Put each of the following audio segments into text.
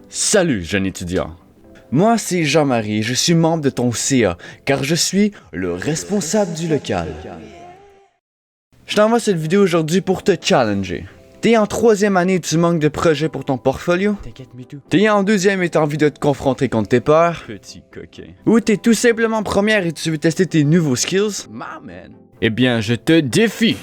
Salut, jeune étudiant. Moi, c'est Jean-Marie, je suis membre de ton CA, car je suis le responsable du local. Je t'envoie cette vidéo aujourd'hui pour te challenger. T'es en 3e année et tu manques de projets pour ton portfolio? T'inquiète, Mitou. T'es en 2e et t'as envie de te confronter contre tes peurs? Petit coquin. Ou t'es tout simplement première et tu veux tester tes nouveaux skills? Ma man. Eh bien, je te défie!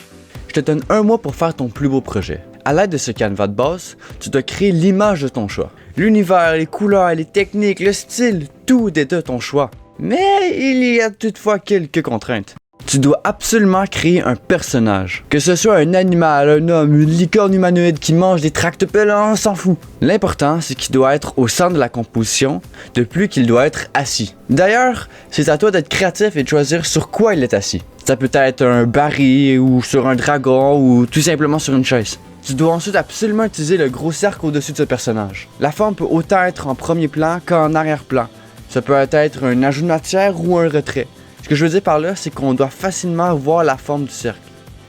Je te donne 1 mois pour faire ton plus beau projet. À l'aide de ce canevas de base, tu dois créer l'image de ton choix. L'univers, les couleurs, les techniques, le style, tout est de ton choix. Mais il y a toutefois quelques contraintes. Tu dois absolument créer un personnage. Que ce soit un animal, un homme, une licorne humanoïde qui mange des tracts pelants, on s'en fout. L'important, c'est qu'il doit être au centre de la composition, de plus qu'il doit être assis. D'ailleurs, c'est à toi d'être créatif et de choisir sur quoi il est assis. Ça peut être un baril, ou sur un dragon, ou tout simplement sur une chaise. Tu dois ensuite absolument utiliser le gros cercle au-dessus de ce personnage. La forme peut autant être en premier plan qu'en arrière-plan. Ça peut être un ajout de matière ou un retrait. Ce que je veux dire par là, c'est qu'on doit facilement voir la forme du cercle.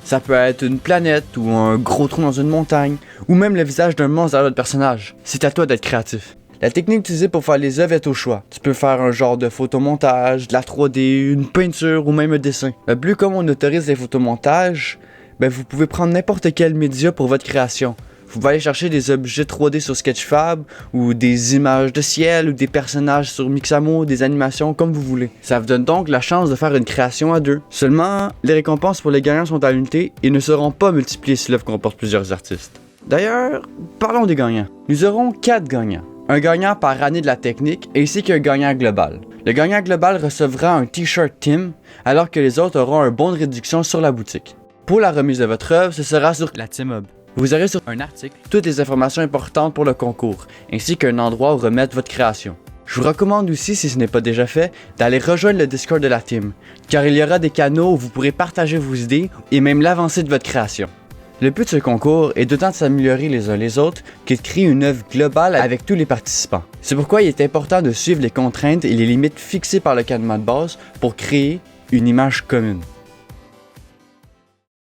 Ça peut être une planète ou un gros trou dans une montagne, ou même le visage d'un monstre derrière notre personnage. C'est à toi d'être créatif. La technique utilisée pour faire les œuvres est au choix. Tu peux faire un genre de photomontage, de la 3D, une peinture ou même un dessin. Plus comme on autorise les photomontages, vous pouvez prendre n'importe quel média pour votre création. Vous pouvez aller chercher des objets 3D sur Sketchfab, ou des images de ciel, ou des personnages sur Mixamo, des animations, comme vous voulez. Ça vous donne donc la chance de faire une création à 2. Seulement, les récompenses pour les gagnants sont à l'unité et ne seront pas multipliées si l'œuvre comporte plusieurs artistes. D'ailleurs, parlons des gagnants. Nous aurons 4 gagnants. Un gagnant par année de la technique, ainsi qu'un gagnant global. Le gagnant global recevra un t-shirt Team, alors que les autres auront un bon de réduction sur la boutique. Pour la remise de votre œuvre, ce sera sur La Team Hub. Vous aurez sur Un article. toutes les informations importantes pour le concours, ainsi qu'un endroit où remettre votre création. Je vous recommande aussi, si ce n'est pas déjà fait, d'aller rejoindre le Discord de la team, car il y aura des canaux où vous pourrez partager vos idées et même l'avancée de votre création. Le but de ce concours est d'autant de s'améliorer les uns les autres que de créer une œuvre globale avec tous les participants. C'est pourquoi il est important de suivre les contraintes et les limites fixées par le canevas de base pour créer une image commune.